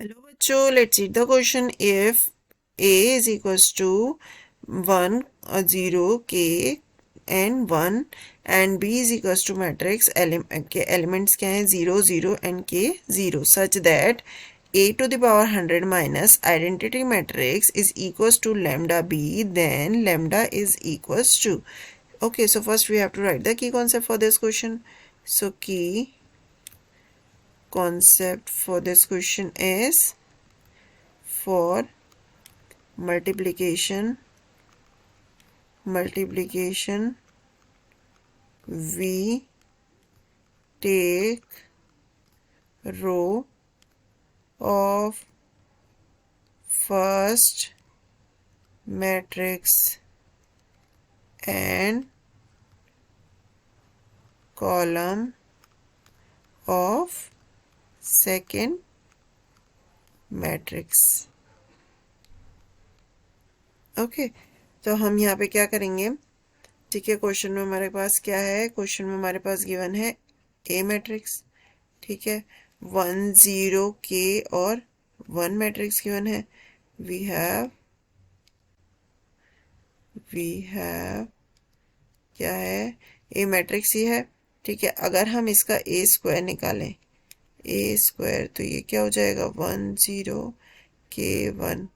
Hello बच्चों, let's read the question. If a is equals to 1 0 k and 1 and b is equals to matrix के elements क्या हैं 0 0 and k 0 such that a to the power 100 minus identity matrix is equals to lambda b, then lambda is equals to. Okay, so first we have to write the key concept for this question. So key concept for this question is for multiplication we take row of first matrix and column of second matrix. Okay तो हम यहाँ पे क्या करेंगे. ठीक है, question में हमारे पास क्या है. क्वेश्चन में हमारे पास गिवन है ए मैट्रिक्स. ठीक है, 1 0 के और 1 मैट्रिक्स गिवन है. वी हैव क्या है, ए मैट्रिक्स ही है. ठीक है, अगर हम इसका ए स्क्वायर निकालें, ए स्क्वायर, तो ये क्या हो जाएगा 1 0 के 1.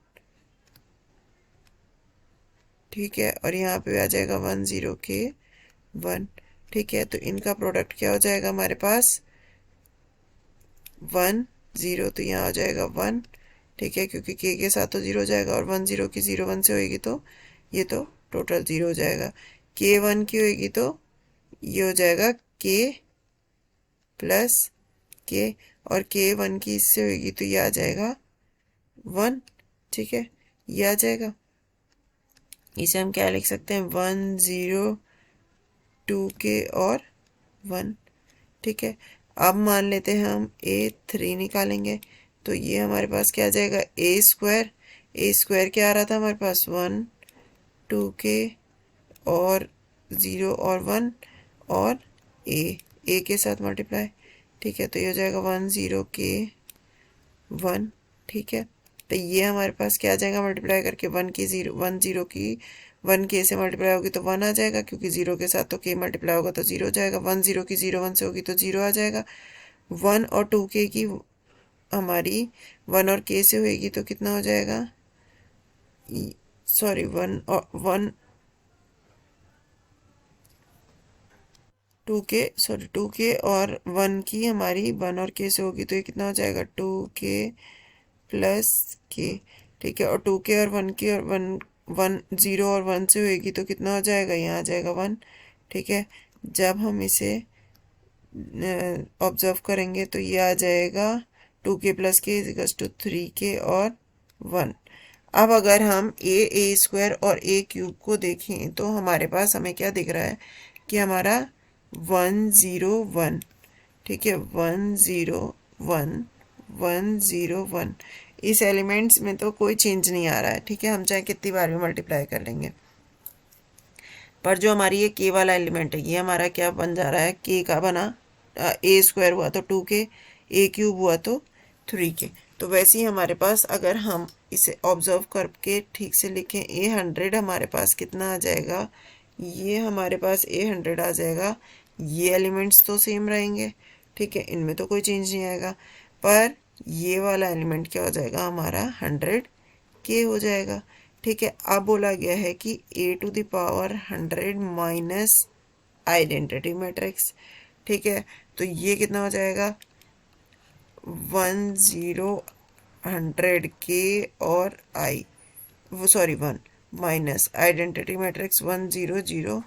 ठीक है, और यहाँ पे आ जाएगा 1 0 के 1. ठीक है, तो इनका प्रोडक्ट क्या हो जाएगा हमारे पास 1 0, तो यहाँ हो जाएगा 1. ठीक है, क्योंकि के साथ तो 0 हो जाएगा और 1 0 की 0 1 से होएगी तो ये तो टोटल 0 हो जाएगा. के 1 की होएगी तो ये हो जाएगा के प्लस के, और के 1 की इससे होएगी तो ये आ जाएगा 1. ठीक है, ये आ जाएगा. इसे हम क्या लिख सकते हैं 1 0 2 के और 1. ठीक है, अब मान लेते हैं हम a3 निकालेंगे, तो ये हमारे पास क्या आ जाएगा ए स्क्वायर क्या आ रहा था हमारे पास 1 2 के और 0 और 1 और ए के साथ मल्टीप्लाई. ठीक है, तो ये हो जाएगा 1 0 के 1. ठीक है, तो ये हमारे पास क्या आ जाएगा मल्टीप्लाई करके 1 की 0 1 0 की 1 के से मल्टीप्लाई होगी तो 1 आ जाएगा, क्योंकि 0 के साथ तो के मल्टीप्लाई होगा तो 0 हो जाएगा. 1 0 की 0 1 से होगी तो 0 आ जाएगा. 1 और 2 के की हमारी 1 और के से होगी तो कितना हो जाएगा, सॉरी 1 और 1 2 के और 1 की हमारी 1 और के से होगी तो ये कितना हो जाएगा 2 के प्लस के. ठीक है, और 2 के और 1 की और 1 0 और 1 से होएगी तो कितना हो जाएगा, यहाँ आ जाएगा 1. ठीक है, जब हम इसे ऑब्जर्व करेंगे तो ये आ जाएगा 2 के प्लस के इक्वल्स टू 3 के और 1. अब अगर हम ए स्क्वायर और ए क्यूब को देखें तो हमारे पास हमें क्या दिख रहा है कि हमारा 1 0 1. ठीक है, 1 0 1 1 0 1. इस एलिमेंट्स में तो कोई चेंज नहीं आ रहा है. ठीक है, हम चाहे कितनी बार भी मल्टीप्लाई कर लेंगे, पर जो हमारी ये के वाला एलिमेंट है ये हमारा क्या बन जा रहा है, के का बना ए स्क्वायर हुआ तो 2 के, ए क्यूब हुआ तो 3 के. तो वैसे ही हमारे पास अगर हम इसे ऑब्जर्व करके ठीक से लिखें, A100 हमारे पास कितना आ जाएगा, ये हमारे पास A100 आ जाएगा. ये एलिमेंट्स तो सेम रहेंगे. ठीक है, इनमें तो कोई चेंज नहीं आएगा, पर ये वाला एलिमेंट क्या हो जाएगा हमारा 100 के हो जाएगा. ठीक है, अब बोला गया है कि a to the power 100 minus identity matrix. ठीक है, तो ये कितना हो जाएगा 1 0 100 के और आई, वो सॉरी 1 माइनस आइडेंटिटी मैट्रिक्स 1 0 0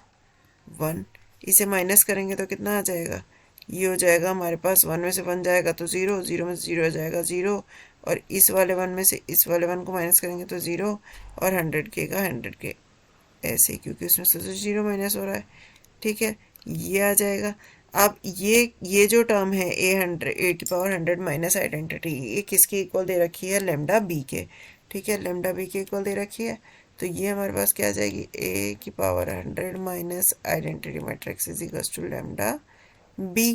1. इसे माइनस करेंगे तो कितना आ जाएगा, ये हो जाएगा हमारे पास 1 में से 1 जाएगा तो 0 0 में से 0 हो जाएगा 0, और इस वाले 1 में से इस वाले 1 को माइनस करेंगे तो 0, और 100 के का 100 के ऐसे, क्योंकि उसमें से तो 0 माइनस हो रहा है. ठीक है, ये आ जाएगा. अब ये जो टर्म है ए की पावर 100 माइनस आइडेंटिटी, ये किसके इक्वल दे रखी है, लेमडा बी के. ठीक है, लेमडा बी के इक्वल दे रखी है, तो ये हमारे पास क्या आ जाएगी ए की power 100 minus identity matrix is equal to lambda b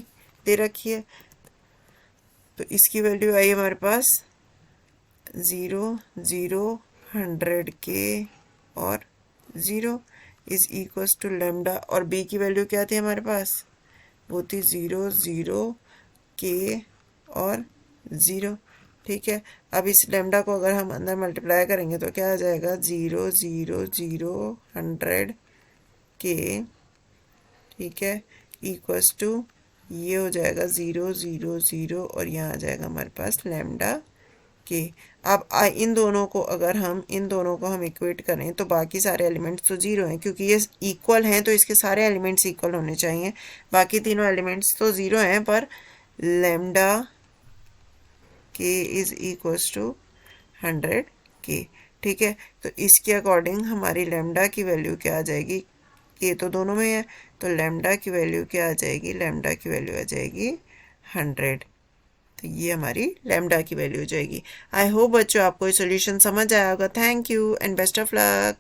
दे रखी है. तो इसकी वैल्यू आई हमारे पास 0 0 100 के और 0 इज इक्वल्स टू लेमडा, और बी की वैल्यू क्या थी हमारे पास, वो थी 0 0 के और 0। ठीक है, अब इस लेमडा को अगर हम अंदर मल्टीप्लाई करेंगे तो क्या आ जाएगा, 0 0 0 100 के, ठीक है, इक्वल्स टू ये हो जाएगा 0 0 0 और यहाँ आ जाएगा हमारे पास लेमडा के। अब इन दोनों को अगर हम इक्वेट करें तो बाकी सारे एलिमेंट्स तो जीरो हैं, क्योंकि ये इक्वल हैं तो इसके सारे एलिमेंट्स इक्वल होने चाहिए। बाकी तीनों एलिमेंट्स तो जीरो हैं, पर लेमडा के इज इक्वल्स टू 100 के। ठीक है, तो इसके अकॉर्डिंग हमारी लेमडा की वैल्यू क्या आ जाएगी, के तो दोनों में है, तो लेमडा की वैल्यू क्या आ जाएगी, लेमडा की वैल्यू आ जाएगी 100। तो ये हमारी लेमडा की वैल्यू हो जाएगी। आई होप बच्चों आपको ये सॉल्यूशन समझ आया होगा। Thank you and best of luck.